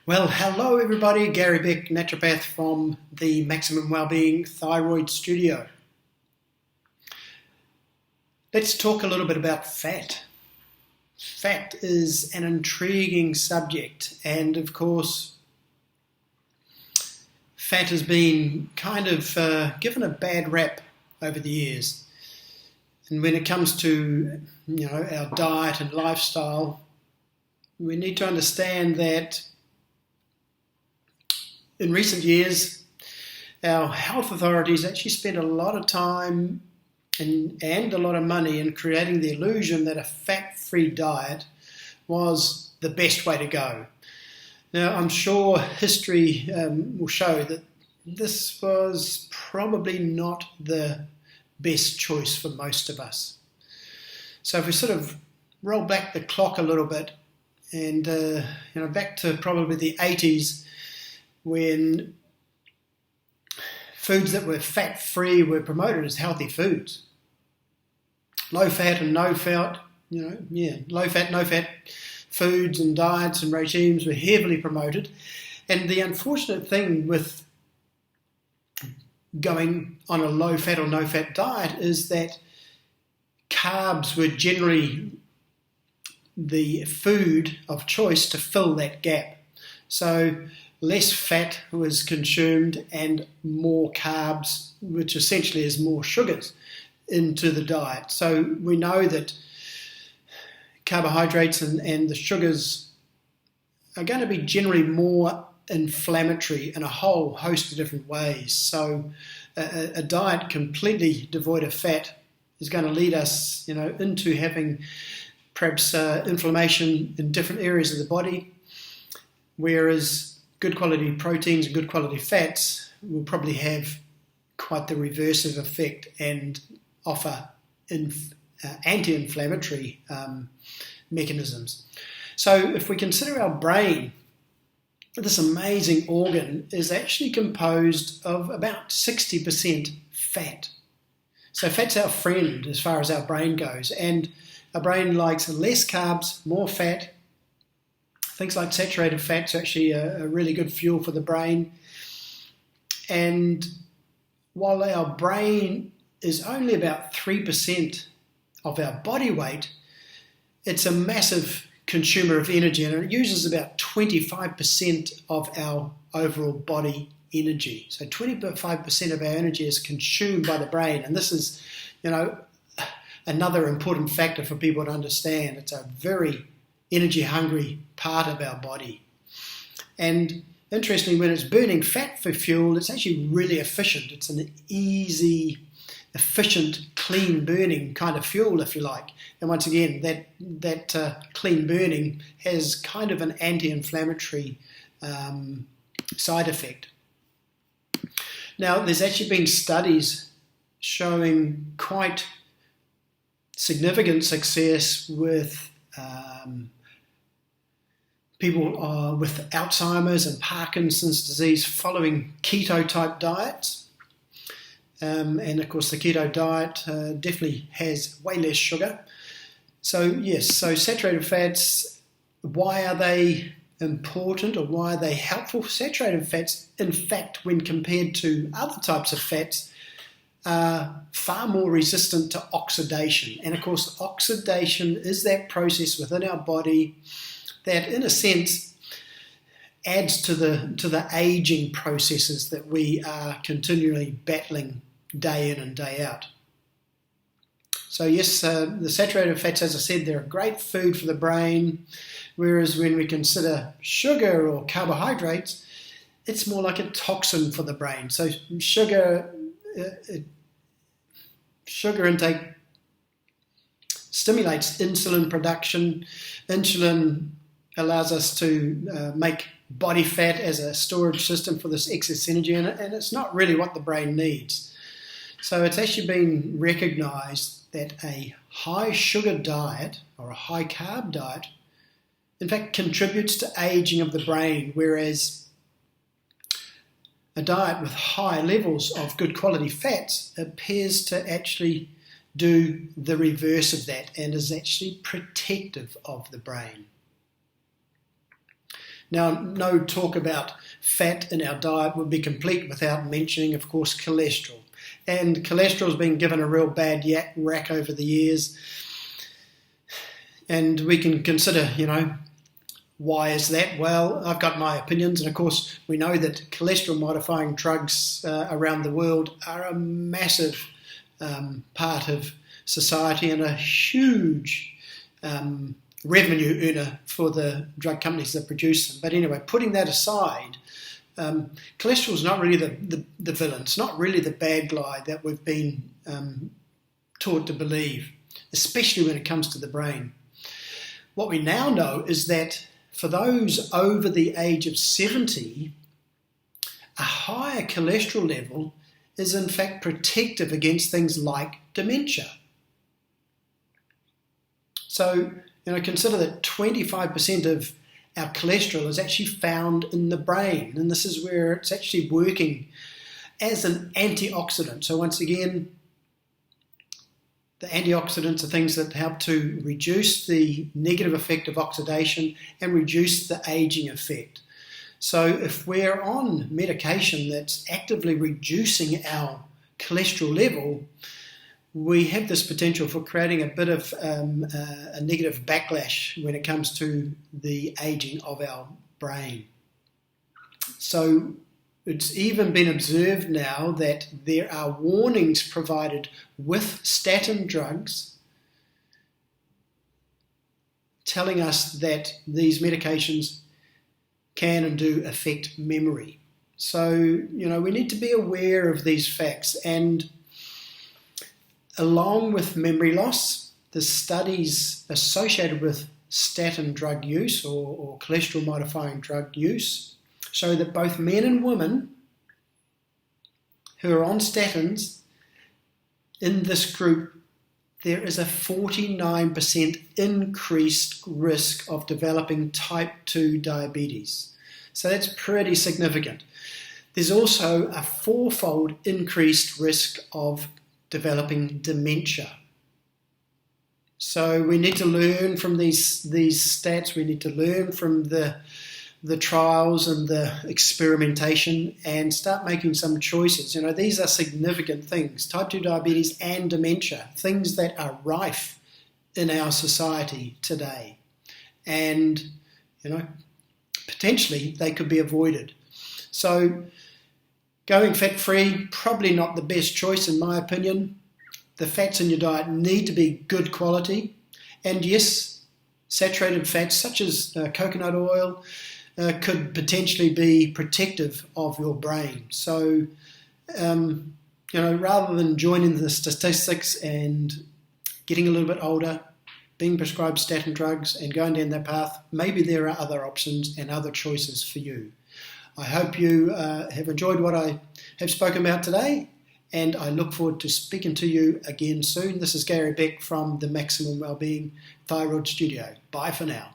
Well, hello everybody. Gary Beck, naturopath from the Maximum Wellbeing Thyroid Studio. Let's talk a little bit about fat. Fat is an intriguing subject, and of course, fat has been kind of given a bad rap over the years. And when it comes to our diet and lifestyle, we need to understand that in recent years, our health authorities actually spent a lot of time and a lot of money in creating the illusion that a fat-free diet was the best way to go. Now, I'm sure history will show that this was probably not the best choice for most of us. So if we sort of roll back the clock a little bit and back to probably the 80s, when foods that were fat-free were promoted as healthy foods. Low fat and no fat, low fat, no fat foods and diets and regimes were heavily promoted. And the unfortunate thing with going on a low fat or no fat diet is that carbs were generally the food of choice to fill that gap. So less fat was consumed and more carbs, which essentially is more sugars, into the diet. So we know that carbohydrates and the sugars are going to be generally more inflammatory in a whole host of different ways. So a diet completely devoid of fat is going to lead us, into having perhaps inflammation in different areas of the body, whereas good quality proteins and good quality fats will probably have quite the reversive effect and offer anti-inflammatory mechanisms. So if we consider our brain, this amazing organ is actually composed of about 60% fat. So fat's our friend as far as our brain goes, and our brain likes less carbs, more fat. Things like saturated fats are actually a really good fuel for the brain. And while our brain is only about 3% of our body weight, it's a massive consumer of energy, and it uses about 25% of our overall body energy. So 25% of our energy is consumed by the brain, and this is, another important factor for people to understand. It's a very energy-hungry part of our body. And interestingly, when it's burning fat for fuel, it's actually really efficient. It's an easy, efficient, clean burning kind of fuel, if you like. And once again, that clean burning has kind of an anti-inflammatory side effect. Now, there's actually been studies showing quite significant success with people with Alzheimer's and Parkinson's disease following keto-type diets. And of course, the keto diet definitely has way less sugar. So yes, so saturated fats, why are they important or why are they helpful? Saturated fats, in fact, when compared to other types of fats, are far more resistant to oxidation. And of course, oxidation is that process within our body that, in a sense, adds to the aging processes that we are continually battling day in and day out. So yes, the saturated fats, as I said, they're a great food for the brain, whereas when we consider sugar or carbohydrates, it's more like a toxin for the brain. So sugar intake stimulates insulin production. Insulin allows us to make body fat as a storage system for this excess energy, and it's not really what the brain needs. So it's actually been recognised that a high sugar diet or a high carb diet, in fact, contributes to aging of the brain, whereas a diet with high levels of good quality fats appears to actually do the reverse of that and is actually protective of the brain. Now, no talk about fat in our diet would be complete without mentioning, of course, cholesterol. And cholesterol has been given a real bad rap over the years. And we can consider, why is that? Well, I've got my opinions. And of course, we know that cholesterol modifying drugs around the world are a massive part of society and a huge revenue earner for the drug companies that produce them. But anyway, putting that aside, cholesterol is not really the villain. It's not really the bad guy that we've been taught to believe, especially when it comes to the brain. What we now know is that for those over the age of 70, a higher cholesterol level is in fact protective against things like dementia. So, consider that 25% of our cholesterol is actually found in the brain, and this is where it's actually working as an antioxidant. So once again, the antioxidants are things that help to reduce the negative effect of oxidation and reduce the aging effect. So if we're on medication that's actively reducing our cholesterol level, we have this potential for creating a bit of a negative backlash when it comes to the aging of our brain. So it's even been observed now that there are warnings provided with statin drugs telling us that these medications can and do affect memory. So, we need to be aware of these facts. And along with memory loss, the studies associated with statin drug use or cholesterol modifying drug use show that both men and women who are on statins, in this group, there is a 49% increased risk of developing type 2 diabetes. So that's pretty significant. There's also a 4-fold increased risk of developing dementia. So we need to learn from these stats. We need to learn from the trials and the experimentation and start making some choices. These are significant things. Type 2 diabetes and dementia, things that are rife in our society today. And, potentially they could be avoided. So going fat-free, probably not the best choice in my opinion. The fats in your diet need to be good quality. And yes, saturated fats such as coconut oil could potentially be protective of your brain. So, rather than joining the statistics and getting a little bit older, being prescribed statin drugs and going down that path, maybe there are other options and other choices for you. I hope you have enjoyed what I have spoken about today, and I look forward to speaking to you again soon. This is Gary Beck from the Maximum Wellbeing Thyroid Studio. Bye for now.